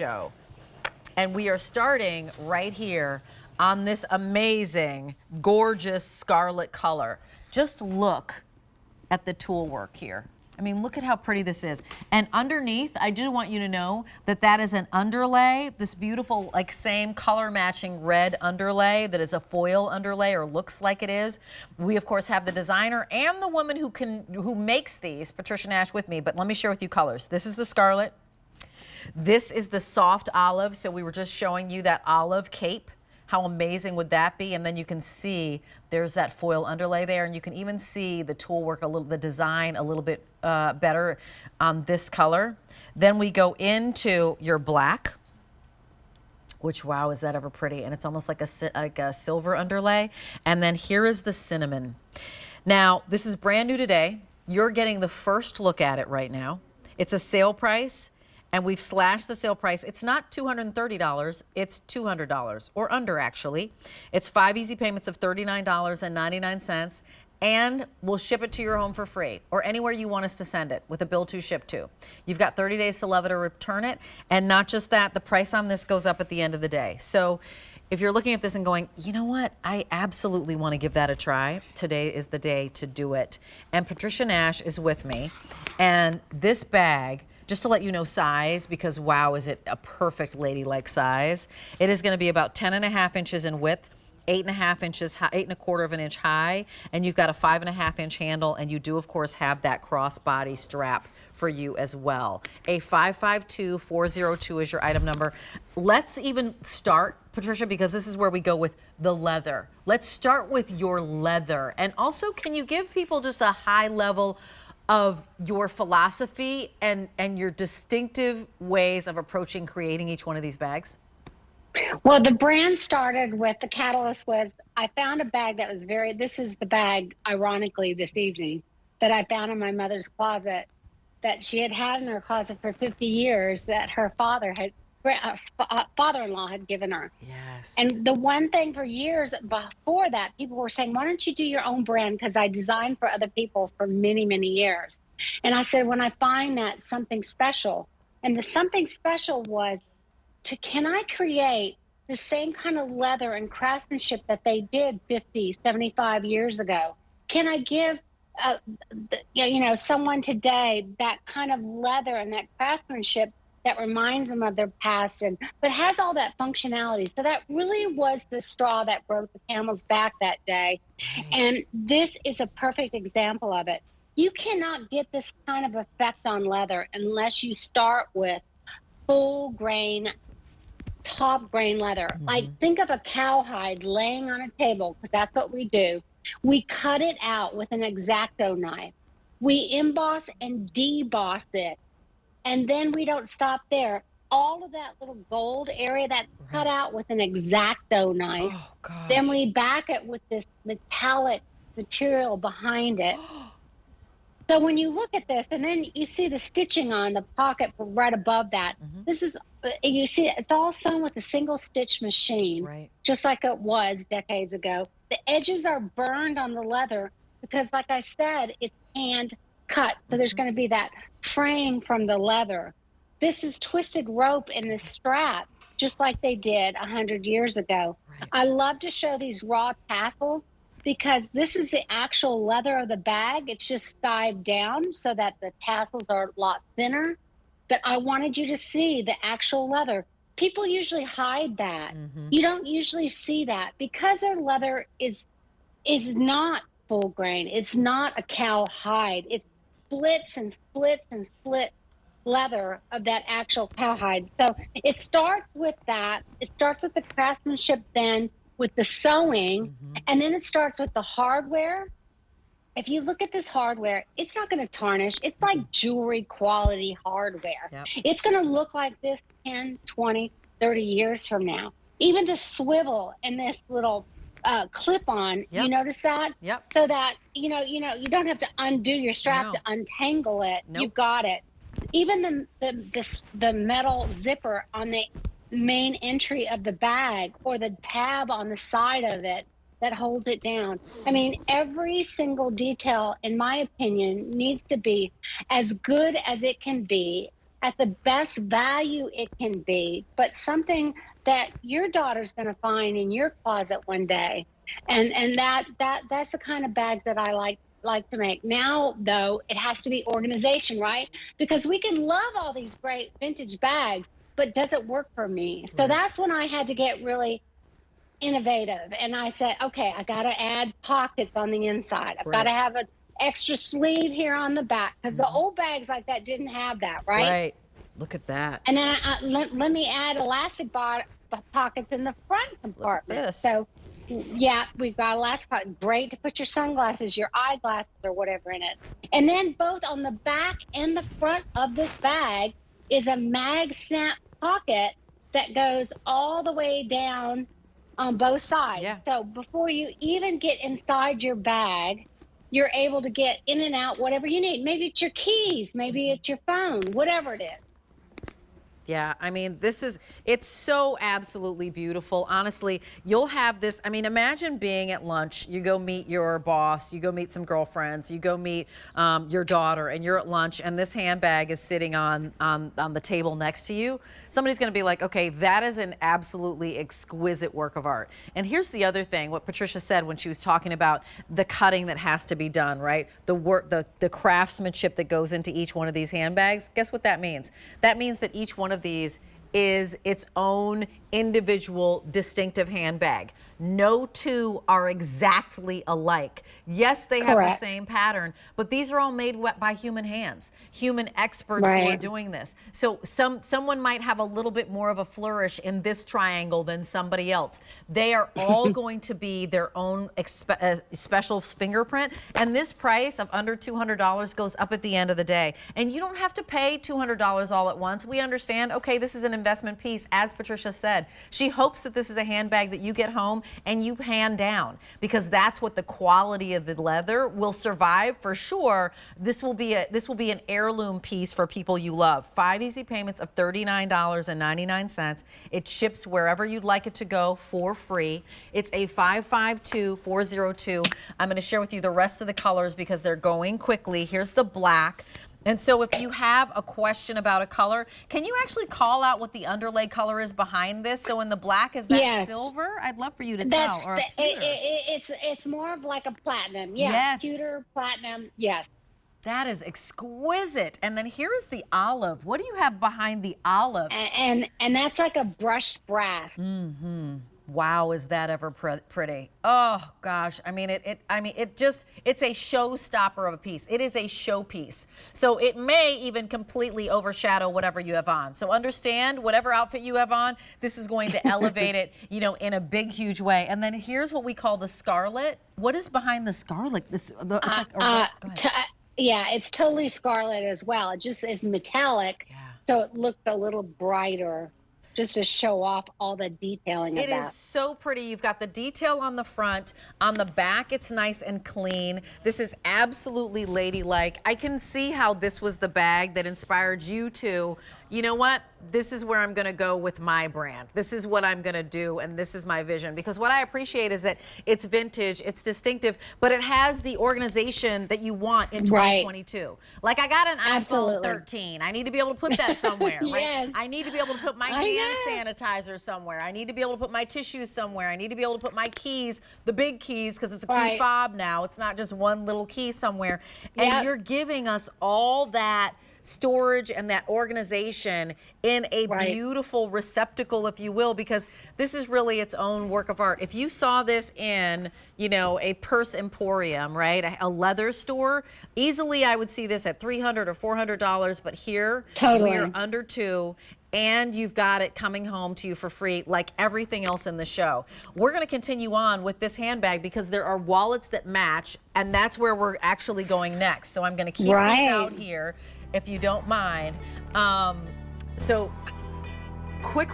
show. And we are starting right here on this amazing, gorgeous scarlet color. Just look at the tool work here. I mean, look at how pretty this is. And underneath, I do want you to know that that is an underlay, this beautiful, like same color matching red underlay that is a foil underlay, or looks like it is. We of course have the designer and the woman who makes these, Patricia Nash, with me, but let me share with you colors. This is the scarlet. This is the soft olive, so we were just showing you that olive cape. How amazing would that be? And then you can see there's that foil underlay there, and you can even see the tool work, the design a little bit better on this color. Then we go into your black, which, wow, is that ever pretty? And it's almost like a silver underlay. And then here is the cinnamon. Now, this is brand new today. You're getting the first look at it right now. It's a sale price. And we've slashed the sale price. It's not $230, it's $200, or under actually. It's 5 easy payments of $39.99, and we'll ship it to your home for free, or anywhere you want us to send it, with a bill to ship to. You've got 30 days to love it or return it, and not just that, the price on this goes up at the end of the day. So if you're looking at this and going, you know what, I absolutely want to give that a try, today is the day to do it. And Patricia Nash is with me, and this bag, just to let you know size, because wow, is it a perfect ladylike size. It is going to be about 10.5 inches in width, 8.5 inches high, 8.25 of an inch high, and you've got a 5.5 inch handle, and you do of course have that crossbody strap for you as well. A 552402 is your item number. Let's even start, Patricia, because this is where we go with the leather. Let's start with your leather, and also can you give people just a high level of your philosophy and your distinctive ways of approaching creating each one of these bags? Well, the brand started with, the catalyst was, I found a bag that was this is the bag, ironically, this evening, that I found in my mother's closet, that she had in her closet for 50 years, that her father-in-law had given her. Yes. And the one thing for years before that, people were saying, why don't you do your own brand? Because I designed for other people for many, many years. And I said, when I find that something special, and the something special was, can I create the same kind of leather and craftsmanship that they did 50, 75 years ago? Can I give someone today that kind of leather and that craftsmanship that reminds them of their past, but has all that functionality? So that really was the straw that broke the camel's back that day. Right. And this is a perfect example of it. You cannot get this kind of effect on leather unless you start with full grain, top grain leather. Mm-hmm. Like, think of a cowhide laying on a table, because that's what we do. We cut it out with an X-Acto knife. We emboss and deboss it. And then we don't stop there. All of that little gold area that's cut out with an X-Acto knife. Oh, gosh. Then we back it with this metallic material behind it. So when you look at this, and then you see the stitching on the pocket right above that. Mm-hmm. This is, you see, it's all sewn with a single stitch machine, right, just like it was decades ago. The edges are burned on the leather because, like I said, it's hand cut. So there's going to be that frame from the leather. This is twisted rope in the strap, just like they did 100 years ago. Right. I love to show these raw tassels because this is the actual leather of the bag. It's just stived down so that the tassels are a lot thinner. But I wanted you to see the actual leather. People usually hide that. Mm-hmm. You don't usually see that because their leather is not full grain. It's not a cow hide. It's splits and splits and split leather of that actual cowhide. So it starts with that. It starts with the craftsmanship, then with the sewing, and then it starts with the hardware. If you look at this hardware, it's not going to tarnish. It's like jewelry quality hardware. Yep. It's going to look like this 10, 20, 30 years from now. Even the swivel and this little clip-on, yep, you notice that? Yep. So that, you don't have to undo your strap to untangle it. Nope. You've got it. Even the metal zipper on the main entry of the bag, or the tab on the side of it that holds it down. I mean, every single detail, in my opinion, needs to be as good as it can be at the best value it can be, but something that your daughter's going to find in your closet one day. And that's the kind of bag that I like to make. Now, though, it has to be organization, right? Because we can love all these great vintage bags, but does it work for me? So Right. that's when I had to get really innovative. And I said, okay, I got to add pockets on the inside. I've got to Right. have an extra sleeve here on the back, because the old bags like that didn't have that, right? Right. Look at that. And then let me add elastic pockets in the front Look at compartment. this. So, yeah, we've got elastic pocket. Great to put your sunglasses, your eyeglasses, or whatever in it. And then both on the back and the front of this bag is a mag snap pocket that goes all the way down on both sides. Yeah. So before you even get inside your bag, you're able to get in and out whatever you need. Maybe it's your keys, maybe it's your phone, whatever it is. Yeah, I mean, it's so absolutely beautiful. Honestly, you'll have this, I mean, imagine being at lunch, you go meet your boss, you go meet some girlfriends, you go meet your daughter, and you're at lunch, and this handbag is sitting on the table next to you. Somebody's gonna be like, okay, that is an absolutely exquisite work of art. And here's the other thing, what Patricia said when she was talking about the cutting that has to be done, right? The work, the craftsmanship that goes into each one of these handbags. Guess what that means? That means that each one of these is its own individual distinctive handbag. No two are exactly alike. Yes, they have the same pattern, but these are all made by human hands, human experts who are doing this. So someone might have a little bit more of a flourish in this triangle than somebody else. They are all going to be their own special fingerprint, and this price of under $200 goes up at the end of the day. And you don't have to pay $200 all at once. We understand, okay, this is an investment piece, as Patricia said. She hopes that this is a handbag that you get home and you hand down, because that's what the quality of the leather will survive for sure. This will be an heirloom piece for people you love. 5 easy payments of $39.99. It ships wherever you'd like it to go for free. It's a 552402. I'm going to share with you the rest of the colors because they're going quickly. Here's the black. And so if you have a question about a color, can you actually call out what the underlay color is behind this? So in the black, is that silver? I'd love for you to tell. Or it's more of like a platinum. Yeah, yes. Pewter platinum. Yes. That is exquisite. And then here is the olive. What do you have behind the olive? And that's like a brushed brass. Mm-hmm. Wow, is that ever pretty? Oh gosh, I mean it's a showstopper of a piece. It is a showpiece. So it may even completely overshadow whatever you have on. So understand, whatever outfit you have on, this is going to elevate it, you know, in a big, huge way. And then here's what we call the scarlet. What is behind the scarlet? It's like yeah, it's totally scarlet as well. It just is metallic, so it looks a little brighter, just to show off all the detailing of that. It is so pretty. You've got the detail on the front. On the back, it's nice and clean. This is absolutely ladylike. I can see how this was the bag that inspired you to, you know what? This is where I'm gonna go with my brand. This is what I'm gonna do, and this is my vision. Because what I appreciate is that it's vintage, it's distinctive, but it has the organization that you want in 2022. Like, I got an iPhone 13. I need to be able to put that somewhere, right? Yes. I need to be able to put my hand sanitizer somewhere. I need to be able to put my tissues somewhere. I need to be able to put my keys, the big keys, because it's a key fob now. It's not just one little key somewhere. And you're giving us all that storage and that organization in a beautiful receptacle, if you will, because this is really its own work of art. If you saw this in, you know, a purse emporium, right, a leather store, easily I would see this at $300 or $400, but here we are under $200. And you've got it coming home to you for free, like everything else in the show. We're going to continue on with this handbag because there are wallets that match, and that's where we're actually going next. So I'm going to keep these out here, if you don't mind. So quick